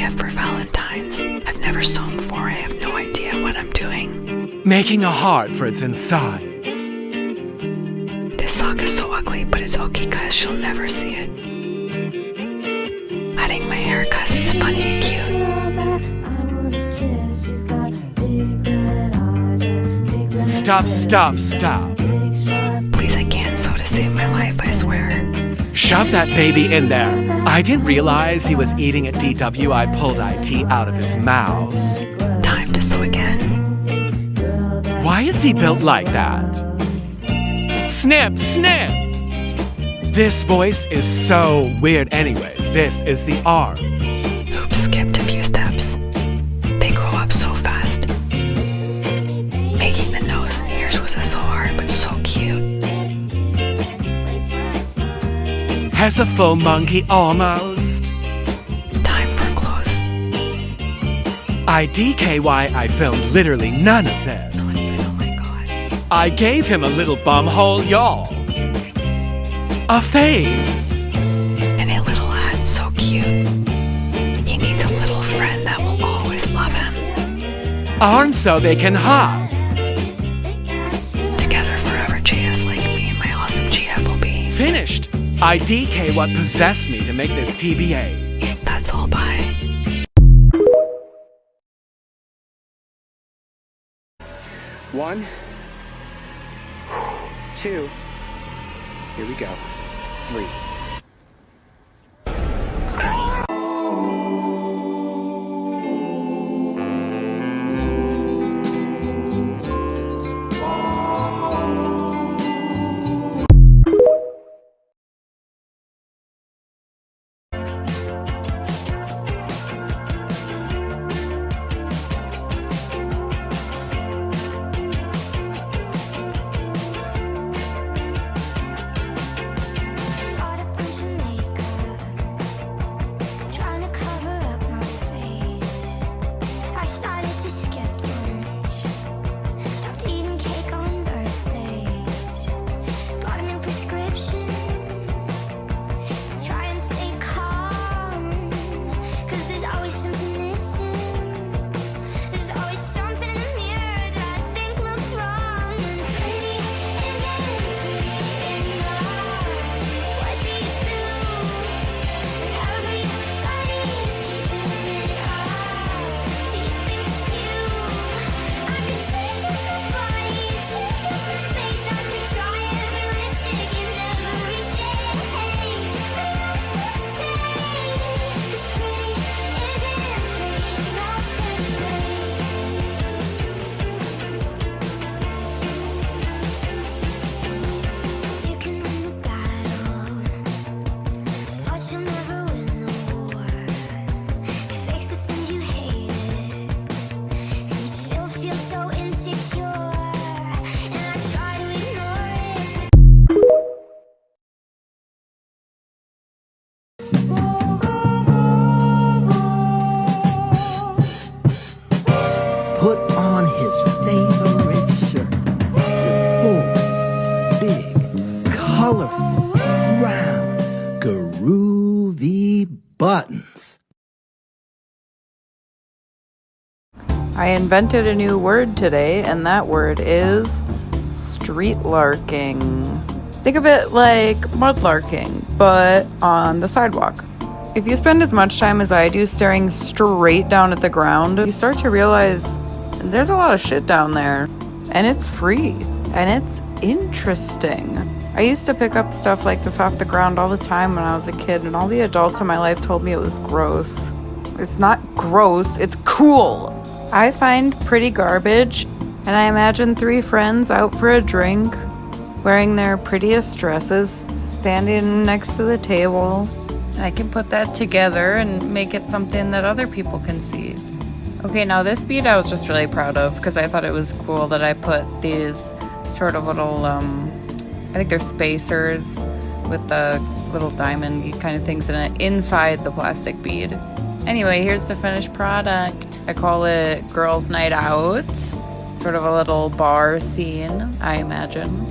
gift for Valentine's. I've never sewn before. I have no idea what I'm doing. Making a heart for its insides. This sock is so ugly, but it's okay because she'll never see it. Adding my hair because it's funny and cute. Stop, stop, stop. Please, I can't sew to save my life, I swear. Shove that baby in there. I didn't realize he was eating at DW. I pulled IT out of his mouth. Time to sew again. Why is he built like that? Snip, snip! This voice is so weird anyways. This is the arms. Oops, skipped a few steps. They grow up so fast. Making the nose and ears was so hard, but so cute. Has a full monkey almost. Time for clothes. IDKY, I filmed literally none of this. Oh my god. I gave him a little bumhole, y'all. A face. And a little hat, so cute. He needs a little friend that will always love him. Arms so they can hug. Together forever, JS like me and my awesome GFOB. Finished. IDK what possessed me to make this TBH. That's all, bye. One, two, here we go, 3. Put on his favorite shirt with 4 big, colorful, round, groovy buttons. I invented a new word today, and that word is streetlarking. Think of it like mudlarking, but on the sidewalk. If you spend as much time as I do staring straight down at the ground, you start to realize there's a lot of shit down there, and it's free, and it's interesting. I used to pick up stuff like this off the ground all the time when I was a kid, and all the adults in my life told me it was gross. It's not gross, it's cool. I find pretty garbage, and I imagine 3 friends out for a drink, wearing their prettiest dresses, standing next to the table. And I can put that together and make it something that other people can see. Okay, now this bead I was just really proud of because I thought it was cool that I put these sort of little, I think they're spacers with the little diamond kind of things in it inside the plastic bead. Anyway, here's the finished product. I call it Girls' Night Out. Sort of a little bar scene, I imagine.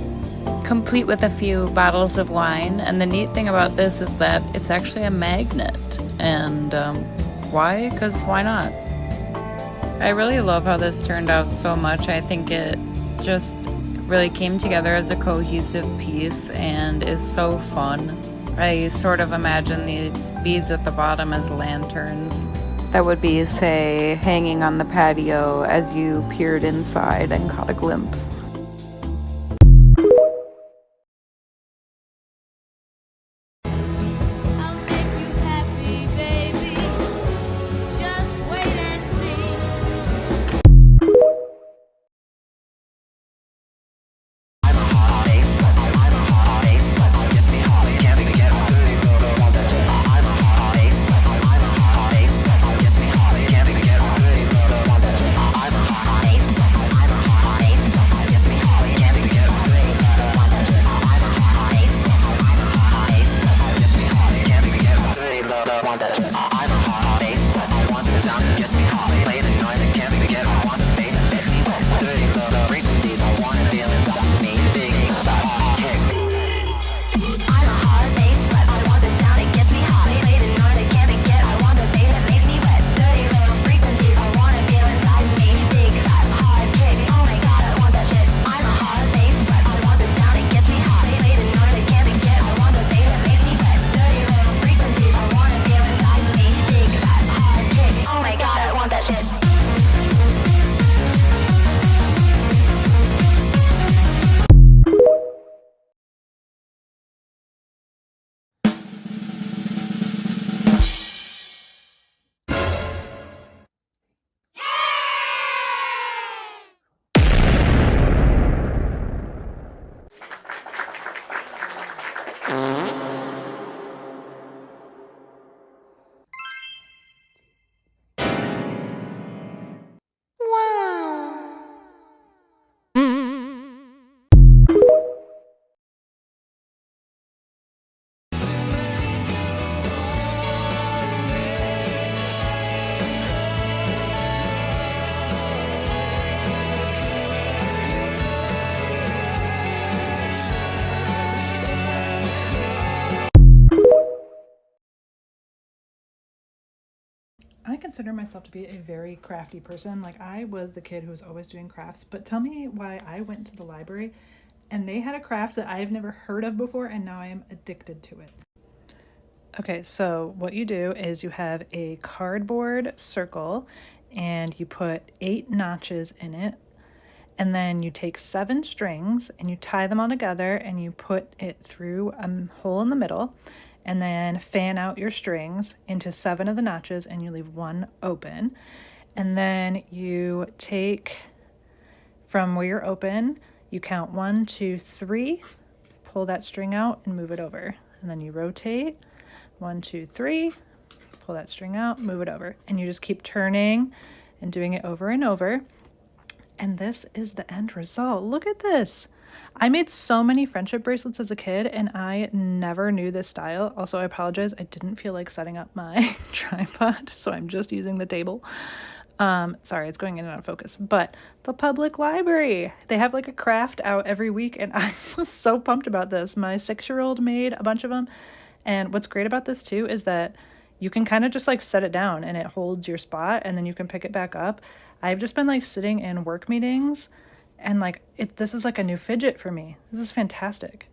Complete with a few bottles of wine. And the neat thing about this is that it's actually a magnet. And why? Because why not? I really love how this turned out so much. I think it just really came together as a cohesive piece and is so fun. I sort of imagine these beads at the bottom as lanterns that would be, say, hanging on the patio as you peered inside and caught a glimpse. I consider myself to be a very crafty person. Like, I was the kid who was always doing crafts, but tell me why I went to the library and they had a craft that I've never heard of before, and now I am addicted to it. Okay, so what you do is you have a cardboard circle and you put 8 notches in it, and then you take 7 strings and you tie them all together and you put it through a hole in the middle, and then fan out your strings into 7 of the notches and you leave 1 open. And then you take from where you're open, you count 1, 2, 3, pull that string out and move it over. And then you rotate, 1, 2, 3, pull that string out, move it over. And you just keep turning and doing it over and over. And this is the end result. Look at this. I made so many friendship bracelets as a kid and I never knew this style. Also, I apologize. I didn't feel like setting up my tripod, so I'm just using the table. Sorry, it's going in and out of focus. But the public library, they have like a craft out every week and I was so pumped about this. My 6-year-old made a bunch of them. And what's great about this too is that you can kind of just like set it down and it holds your spot and then you can pick it back up. I've just been like sitting in work meetings and like this is like a new fidget for me. This is fantastic.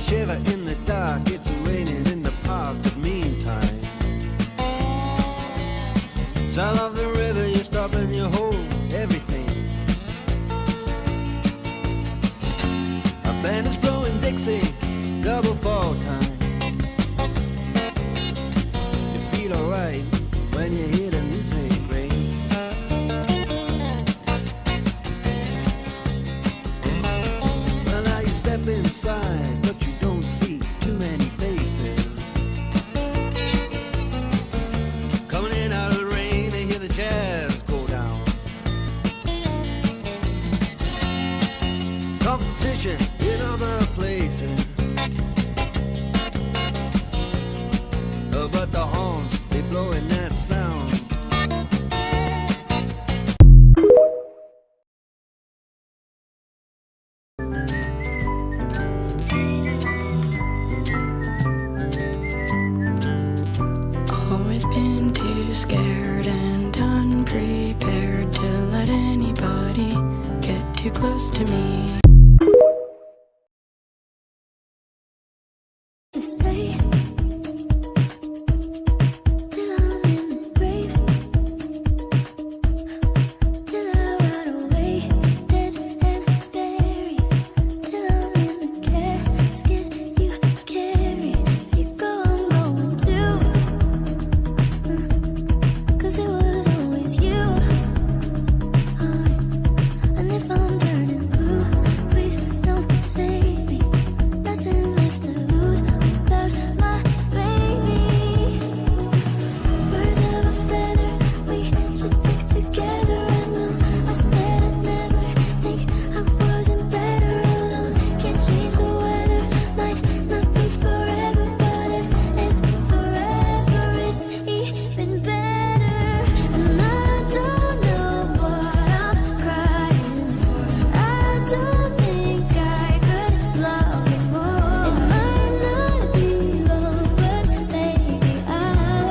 shiver in the dark, it's raining in the park, but meantime, sound of the river, you stop and you hold everything. A band is blowing Dixie, double fall time. You feel alright when you hear the music ring. Well, now you step inside, but you don't see too many faces. Coming in out of the rain, they hear the jazz go down. Competition in other places, but the horns, they blowing that sound. Always been too scared and unprepared to let anybody get too close to me. Stay till I'm in the grave, till I rot away, dead and buried, till I'm in the casket you carry. If you go, I'm going too, 'cause it was always you. And if I'm turning blue, please don't save me. Nothing left to lose without my baby. Birds of a feather, we should stick together. I know I said I'd never think I wasn't better alone. Can't change the weather, might not be forever, but if it's forever, it's even better. And I don't know what I'm crying for. I don't think I could love you more. It might not be long, but baby, I'll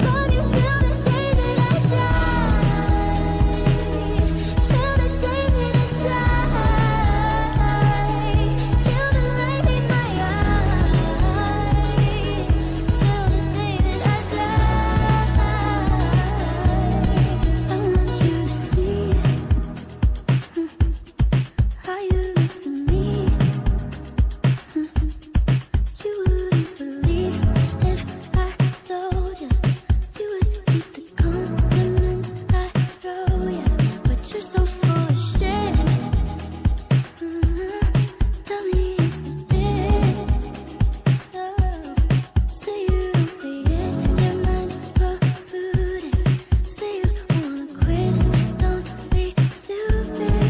love you till the day that I die. Till the day that I die. Till the light leaves my eyes. Till the day that I die. I want you to see how you look to me. You wouldn't believe if I told you. You would keep the compliments I throw you, but you're so full of shit. Tell me it's a bit. Say you don't say it, your mind's polluted. Say you wanna quit, don't be stupid.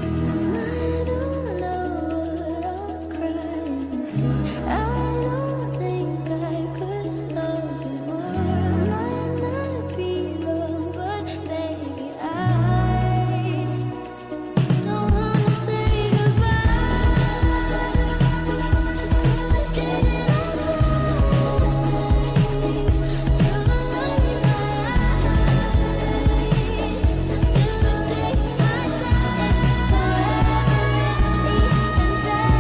And I don't know what I'm crying for. I don't think I could love you more. Might not be love, but baby, I don't wanna say goodbye. We should stick together till the light leaves my eyes. Till the day I die, forever is even better.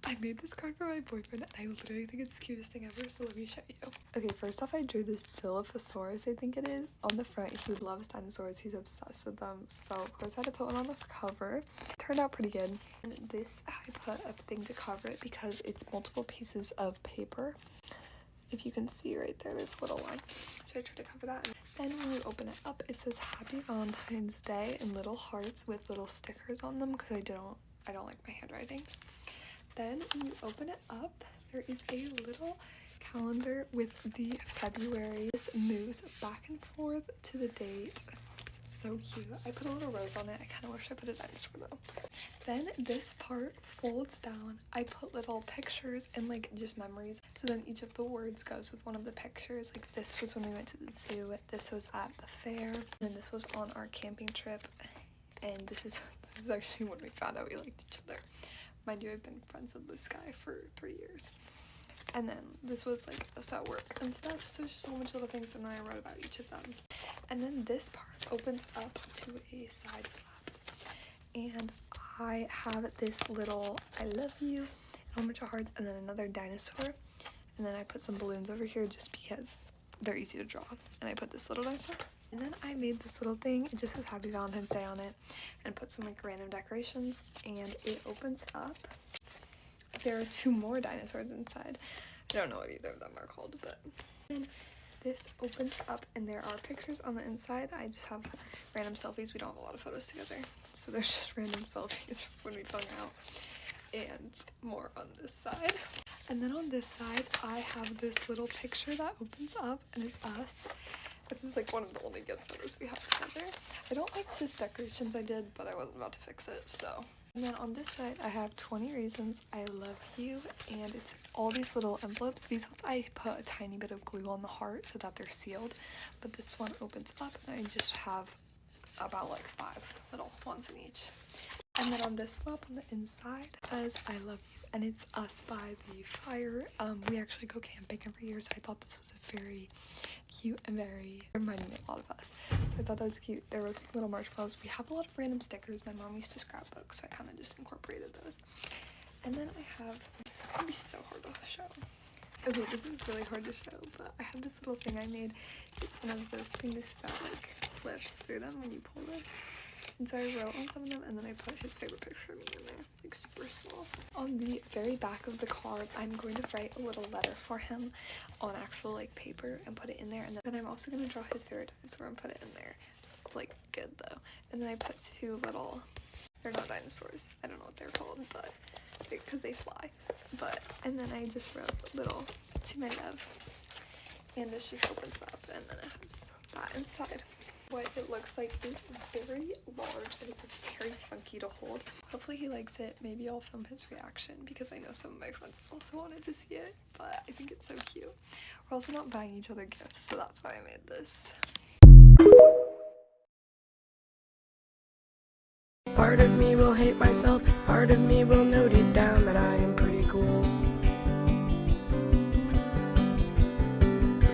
I made this card for my boyfriend and I literally think it's the cutest thing ever, so let me show you. Okay, first off, I drew this Dilophosaurus, I think it is, on the front. He loves dinosaurs, he's obsessed with them, so of course I had to put one on the cover. It turned out pretty good. And this, I put a thing to cover it because it's multiple pieces of paper. if you can see right there, this little line. So I try to cover that. And then when you open it up, it says Happy Valentine's Day in little hearts with little stickers on them because I don't like my handwriting. Then when you open it up, there is a little calendar with the February. This moves back and forth to the date. So cute. I put a little rose on it. I kind of wish I put a dinosaur though. Then this part folds down. I put little pictures and like just memories. So then each of the words goes with one of the pictures. Like this was when we went to the zoo. This was at the fair. And this was on our camping trip. And this is actually when we found out we liked each other. Mind you, I've been friends with this guy for 3 years. And then this was like us at work and stuff, so it's just a whole bunch of little things, and then I wrote about each of them. And then this part opens up to a side flap, and I have this little I love you, a whole bunch of hearts, and then another dinosaur, and then I put some balloons over here just because they're easy to draw, and I put this little dinosaur. And then I made this little thing, it just says Happy Valentine's Day on it, and put some like random decorations, and it opens up. There are 2 more dinosaurs inside. I don't know what either of them are called, but then this opens up and there are pictures on the inside. I just have random selfies. We don't have a lot of photos together, so there's just random selfies when we hung out, and more on this side. And then on this side, I have this little picture that opens up, and it's us. This is like one of the only good photos we have together. I don't like this decorations I did, but I wasn't about to fix it, so. And then on this side, I have 20 reasons I love you, and it's all these little envelopes. These ones I put a tiny bit of glue on the heart so that they're sealed, but this one opens up, and I just have about like 5 little ones in each. And then on this flap on the inside, it says I love you, and it's us by the fire. We actually go camping every year, so I thought this was a very cute and very reminding me a lot of us. So I thought that was cute. They're roasting little marshmallows. We have a lot of random stickers. My mom used to scrapbook, so I kind of just incorporated those. And then I have, this is gonna be so hard to show. Okay, this is really hard to show, but I have this little thing I made. It's one of those things that like flips through them when you pull this. And so I wrote on some of them, and then I put his favorite picture of me in there, like super small. On the very back of the card, I'm going to write a little letter for him on actual like paper and put it in there. And then I'm also going to draw his favorite dinosaur and put it in there. Like good though. And then I put 2 little, they're not dinosaurs, I don't know what they're called, but because they fly. But, and then I just wrote little to my love. And this just opens up, and then it has that inside. What it looks like is very large, and it's very funky to hold. Hopefully he likes it. Maybe I'll film his reaction because I know some of my friends also wanted to see it, but I think it's so cute. We're also not buying each other gifts, so that's why I made this. Part of me will hate myself, part of me will know deep down that I am pretty cool.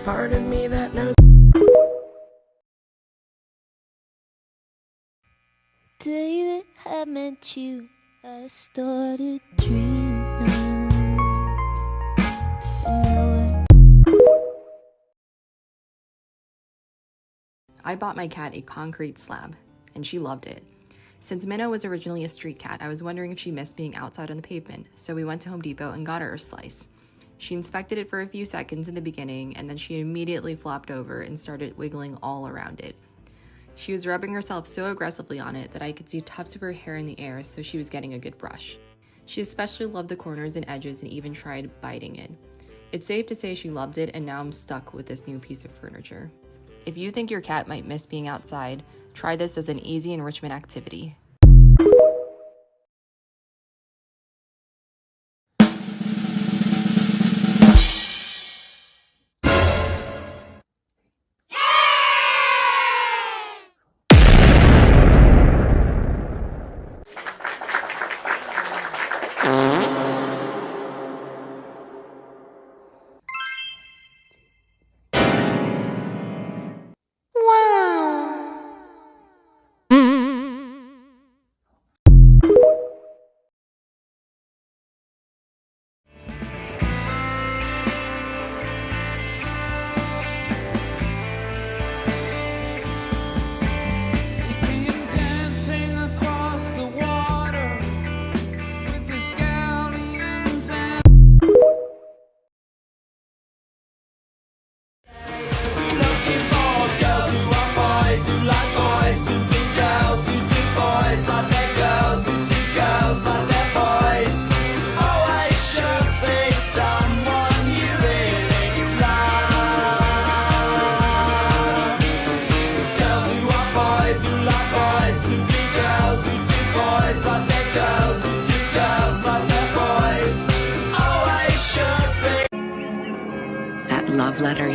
Part of me that knows. Day that I met you, I started dreaming. I bought my cat a concrete slab, and she loved it. Since Minna was originally a street cat, I was wondering if she missed being outside on the pavement, so we went to Home Depot and got her a slice. She inspected it for a few seconds in the beginning, and then she immediately flopped over and started wiggling all around it. She was rubbing herself so aggressively on it that I could see tufts of her hair in the air, so she was getting a good brush. She especially loved the corners and edges and even tried biting it. It's safe to say she loved it, and now I'm stuck with this new piece of furniture. If you think your cat might miss being outside, try this as an easy enrichment activity.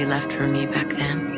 you left for me back then.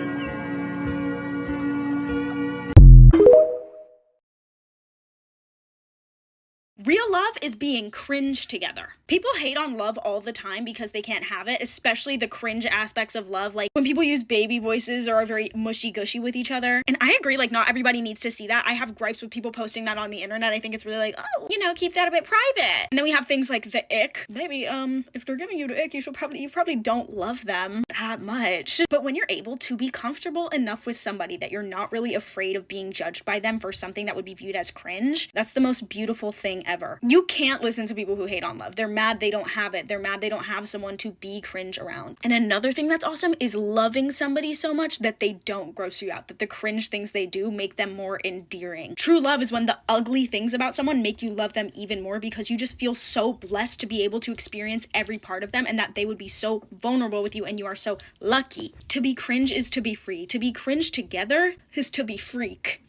Real love is being cringe together. People hate on love all the time because they can't have it, especially the cringe aspects of love, like when people use baby voices or are very mushy-gushy with each other. And I agree, like, not everybody needs to see that. I have gripes with people posting that on the internet. I think it's really like, oh, you know, keep that a bit private. And then we have things like the ick. Baby, if they're giving you the ick, you probably don't love them that much. But when you're able to be comfortable enough with somebody that you're not really afraid of being judged by them for something that would be viewed as cringe, that's the most beautiful thing ever. You can't listen to people who hate on love. They're mad they don't have it. They're mad they don't have someone to be cringe around. And another thing that's awesome is loving somebody so much that they don't gross you out, that the cringe things they do make them more endearing. True love is when the ugly things about someone make you love them even more because you just feel so blessed to be able to experience every part of them and that they would be so vulnerable with you and you are so lucky. To be cringe is to be free. To be cringe together is to be freak.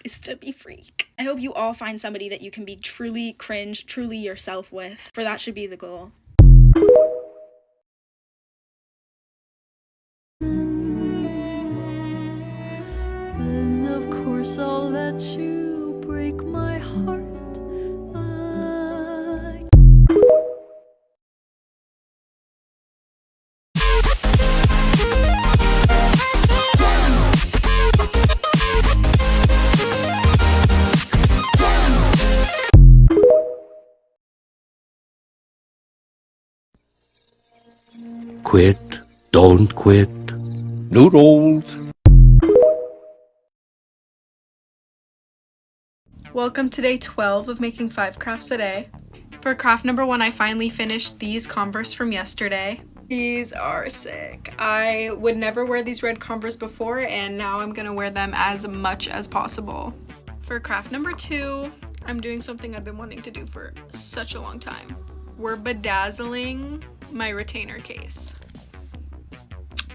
Is to be freak. I hope you all find somebody that you can be truly cringe, truly yourself with, for that should be the goal. Then of course I'll let you break my heart. Quit, don't quit. Noodles. Welcome to day 12 of making 5 crafts a day. For craft number 1, I finally finished these Converse from yesterday. These are sick. I would never wear these red Converse before, and now I'm gonna wear them as much as possible. For craft number 2, I'm doing something I've been wanting to do for such a long time. We're bedazzling my retainer case.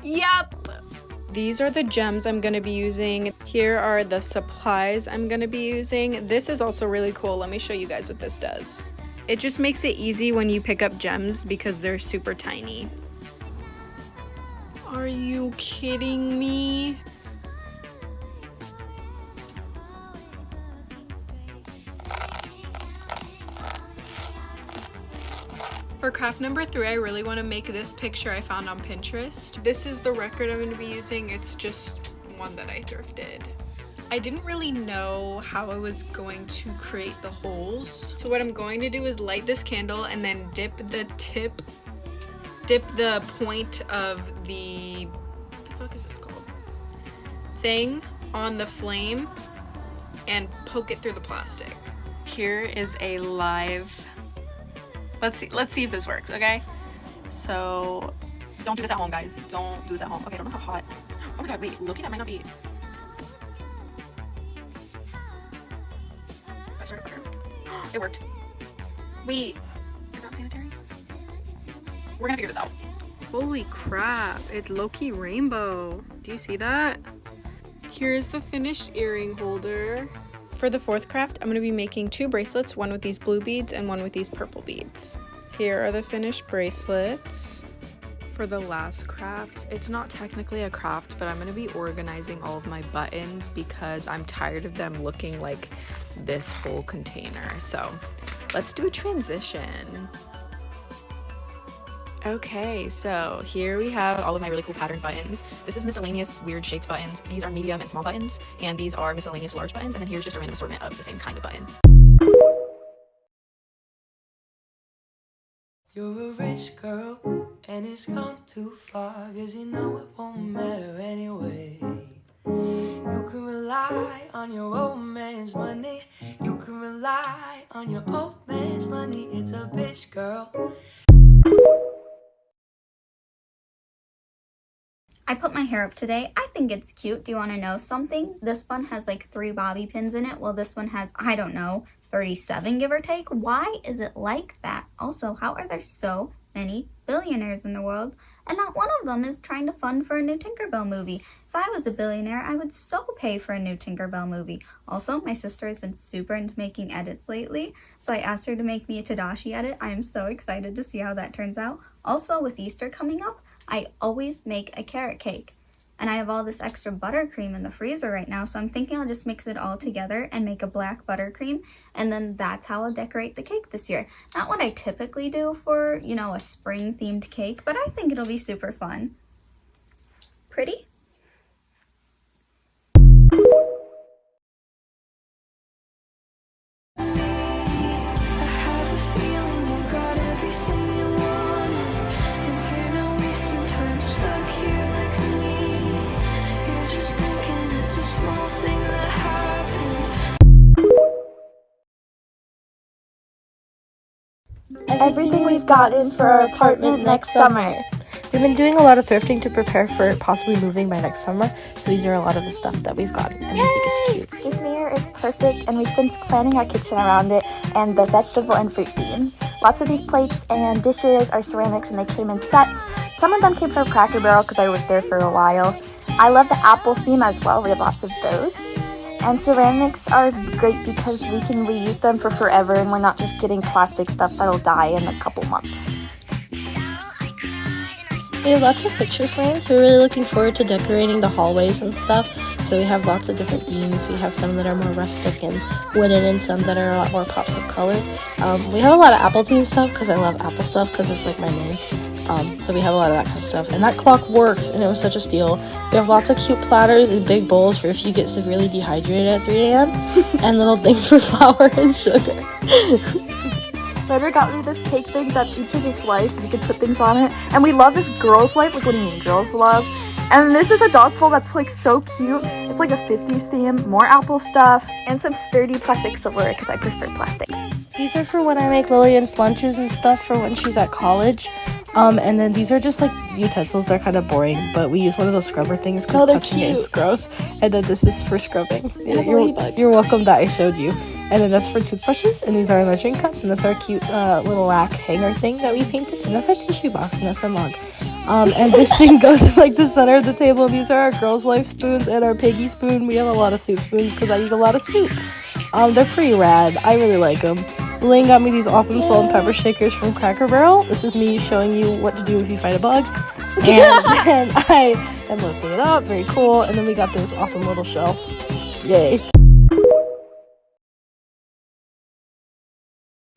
Yep! These are the gems I'm gonna be using. Here are the supplies I'm gonna be using. This is also really cool. Let me show you guys what this does. It just makes it easy when you pick up gems because they're super tiny. Are you kidding me? For craft number 3, I really want to make this picture I found on Pinterest. This is the record I'm going to be using. It's just one that I thrifted. I didn't really know how I was going to create the holes. So what I'm going to do is light this candle and then dip the point of the, what the fuck is this called? Thing on the flame and poke it through the plastic. Here is a live, let's see if this works, okay? So don't do this at home, guys. Don't do this at home. Okay, I don't know how hot. Oh my god, wait, look, that might not be. I started butter. It worked. Wait, is that sanitary? We're gonna figure this out. Holy crap, it's low-key rainbow. Do you see that? Here's the finished earring holder. For the 4th craft, I'm going to be making 2 bracelets, one with these blue beads and one with these purple beads. Here are the finished bracelets. For the last craft, it's not technically a craft, but I'm going to be organizing all of my buttons because I'm tired of them looking like this whole container. So let's do a transition. Okay, so here we have all of my really cool pattern buttons. This is miscellaneous weird shaped buttons. These are medium and small buttons, and these are miscellaneous large buttons, and then here's just a random assortment of the same kind of button. You're a rich girl, and it's gone too far, 'cause you know it won't matter anyway. You can rely on your old man's money. You can rely on your old man's money. It's a bitch, girl. I put my hair up today. I think it's cute. Do you want to know something? This one has like 3 bobby pins in it. Well, this one has, I don't know, 37 give or take. Why is it like that? Also, how are there so many billionaires in the world and not one of them is trying to fund for a new Tinkerbell movie? If I was a billionaire, I would so pay for a new Tinkerbell movie. Also, my sister has been super into making edits lately, so I asked her to make me a Tadashi edit. I am so excited to see how that turns out. Also, with Easter coming up, I always make a carrot cake. And I have all this extra buttercream in the freezer right now, so I'm thinking I'll just mix it all together and make a black buttercream, and then that's how I'll decorate the cake this year. Not what I typically do for, you know, a spring-themed cake, but I think it'll be super fun. Pretty? Everything we've gotten for our apartment next summer. We've been doing a lot of thrifting to prepare for possibly moving by next summer, so these are a lot of the stuff that we've gotten, and I think it's cute. This mirror is perfect, and we've been planning our kitchen around it and the vegetable and fruit theme. Lots of these plates and dishes are ceramics, and they came in sets. Some of them came from Cracker Barrel because I worked there for a while. I love the apple theme as well. We have lots of those. And ceramics are great because we can reuse them for forever, and we're not just getting plastic stuff that'll die in a couple months. We have lots of picture frames. We're really looking forward to decorating the hallways and stuff. So we have lots of different themes. We have some that are more rustic and wooden, and some that are a lot more pops of color. We have a lot of apple themed stuff because I love apple stuff because it's like my name. So we have a lot of that kind of stuff. And that clock works, and it was such a steal. We have lots of cute platters and big bowls for if you get severely dehydrated at 3 a.m. and little things for flour and sugar. Snyder got me this cake thing that each is a slice and you can put things on it. And we love this girls' life. Like, what do you mean girls love? And this is a dog bowl that's like so cute. It's like a 50s theme, more apple stuff, and some sturdy plastic silverware because I prefer plastic. These are for when I make Lillian's lunches and stuff for when she's at college. And then these are just like utensils. They're kind of boring, but we use one of those scrubber things because touching it is gross. And then this is for scrubbing. You're welcome that I showed you. And then that's for toothbrushes, and these are our measuring cups, and that's our cute little lac hanger thing that we painted, and that's our tissue box, and that's our mug. And this thing goes in like the center of the table, and these are our girls' life spoons and our piggy spoon. We have a lot of soup spoons because I eat a lot of soup. They're pretty rad. I really like them. Lane got me these awesome salt and pepper shakers from Cracker Barrel. This is me showing you what to do if you find a bug. And then I am lifting it up. Very cool. And then we got this awesome little shelf. Yay.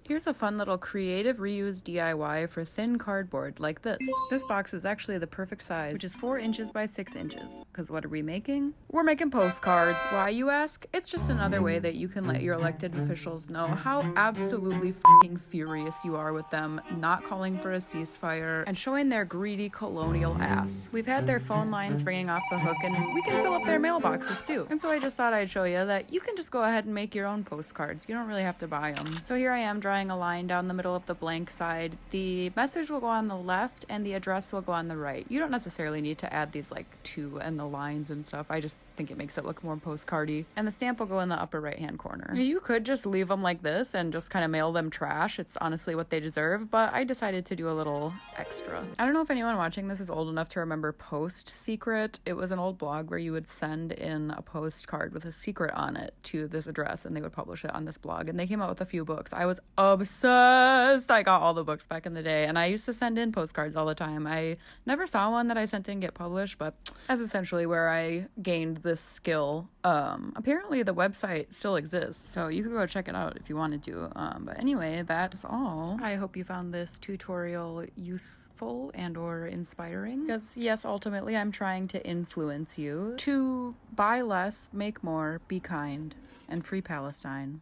Here's a fun little creative reuse DIY for thin cardboard like this. This box is actually the perfect size, which is 4 inches by 6 inches. Because what are we making? We're making postcards. Why, you ask? It's just another way that you can let your elected officials know how absolutely fucking furious you are with them, not calling for a ceasefire, and showing their greedy colonial ass. We've had their phone lines ringing off the hook, and we can fill up their mailboxes too. And so I just thought I'd show you that you can just go ahead and make your own postcards. You don't really have to buy them. So here I am drawing a line down the middle of the blank side. The message will go on the left and the address will go on the right. You don't necessarily need to add these like to and the lines and stuff. I just think it makes it look more postcardy. And the stamp will go in the upper right hand corner. You could just leave them like this and just kind of mail them trash. It's honestly what they deserve, but I decided to do a little extra. I don't know if anyone watching this is old enough to remember Post Secret. It was an old blog where you would send in a postcard with a secret on it to this address, and they would publish it on this blog. And they came out with a few books. I was obsessed. I got all the books back in the day, and I used to send in postcards all the time. I never saw one that I sent in get published, but that's essentially where I gained this skill. Apparently the website still exists, so you can go check it out if you wanted to. But anyway, that's all. I hope you found this tutorial useful and or inspiring, because yes, ultimately I'm trying to influence you to buy less, make more, be kind, and free Palestine.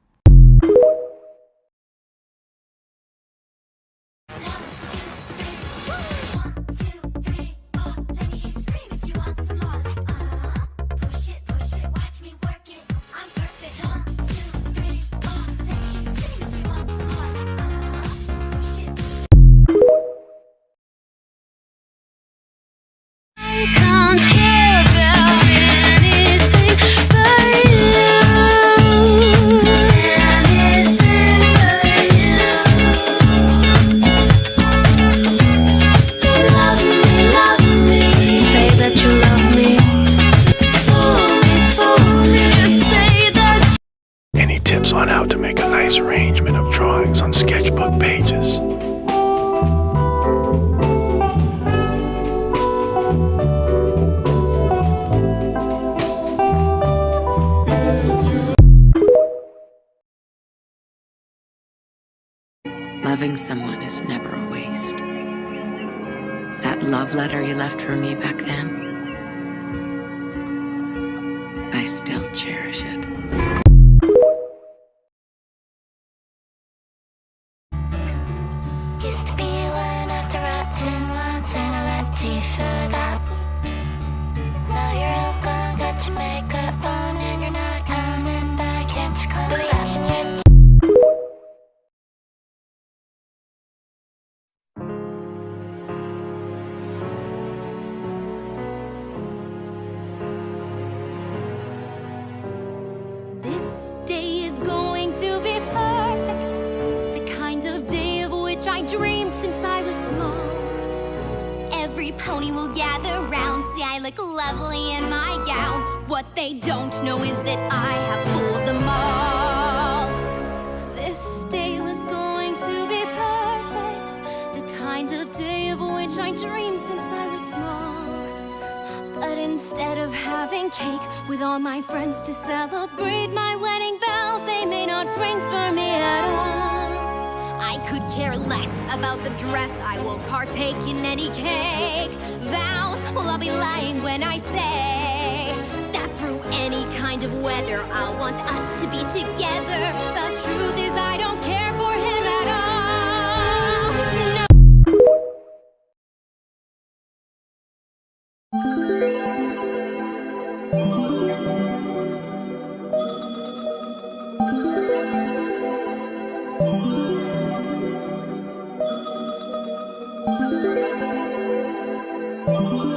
Any tips on how to make a nice arrangement of drawings on sketchbook pages? Loving someone is never a waste. That love letter you left for me back then, I still cherish it. Used to be one of the rotten ones, and I liked you for that. Now you're all gone, got your makeup on, and you're not coming back. Can't you come flashing your This day is going to be perfect. The kind of day of which I dreamed since I was small. Every pony will gather round, see I look lovely in my gown. What they don't know is that I have fooled them all. This day was going to be perfect. The kind of day of which I dreamed since I was small. But instead of having cake with all my friends to celebrate my wedding bells, they may not ring for me at all. I could care less about the dress, I won't partake in any cake. Vows, well I'll be lying when I say that through any kind of weather I want us to be together. The truth is I don't care for him at all. No.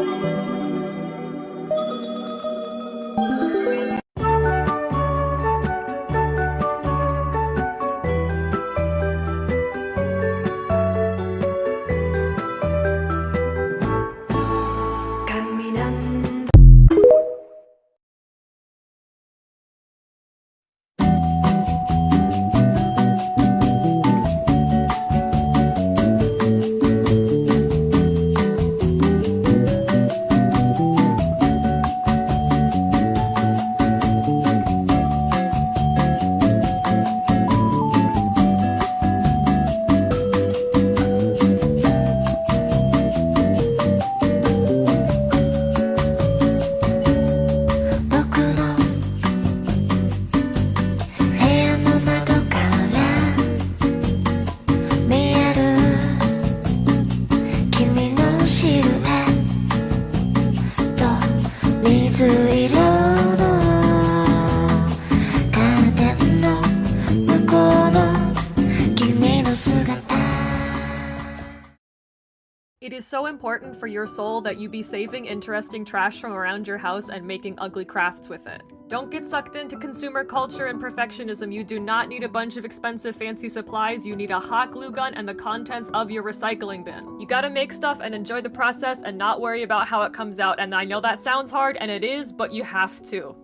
It is so important for your soul that you be saving interesting trash from around your house and making ugly crafts with it. Don't get sucked into consumer culture and perfectionism. You do not need a bunch of expensive fancy supplies. You need a hot glue gun and the contents of your recycling bin. You gotta make stuff and enjoy the process and not worry about how it comes out. And I know that sounds hard, and it is, but you have to.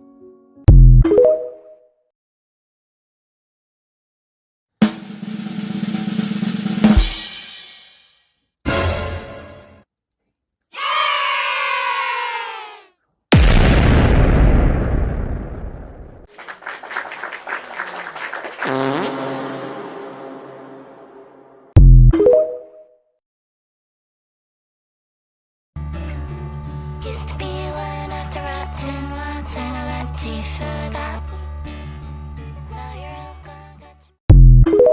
Used to be one of the rotten ones, and I liked you for that. Now you're all gone, got your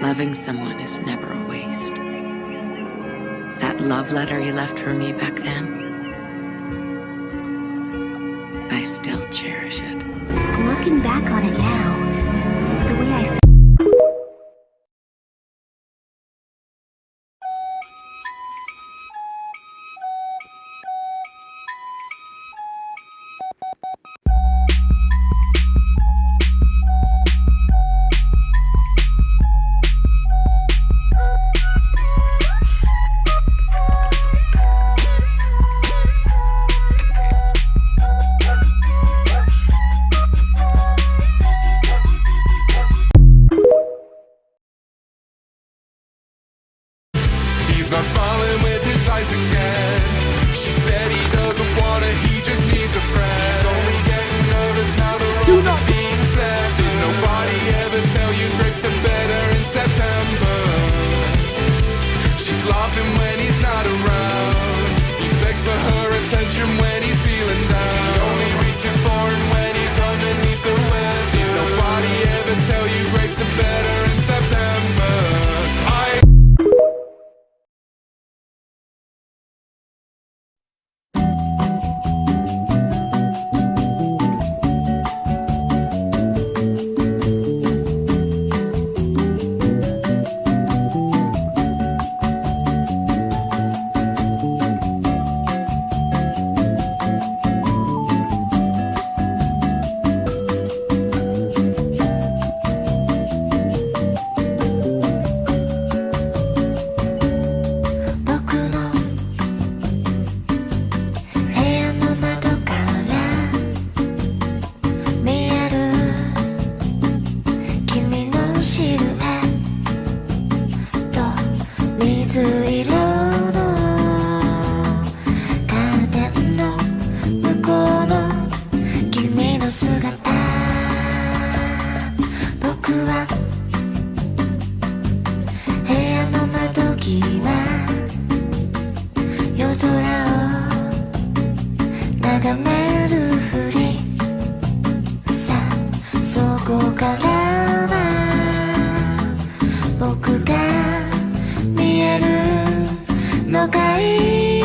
Loving someone is never a waste. That love letter you left for me back then, I still cherish it. Looking back on it now, the way I He's not smiling with his eyes again. She said he doesn't want her, he just needs a friend. He's only getting nervous now the wrong is being said. Did nobody ever tell you grapes are better in September? She's laughing when he's not around. He begs for her attention when he's feeling down. He only reaches for him when he's underneath the web. Did nobody ever tell you grapes are better in September? Boku ga 見えるのがいい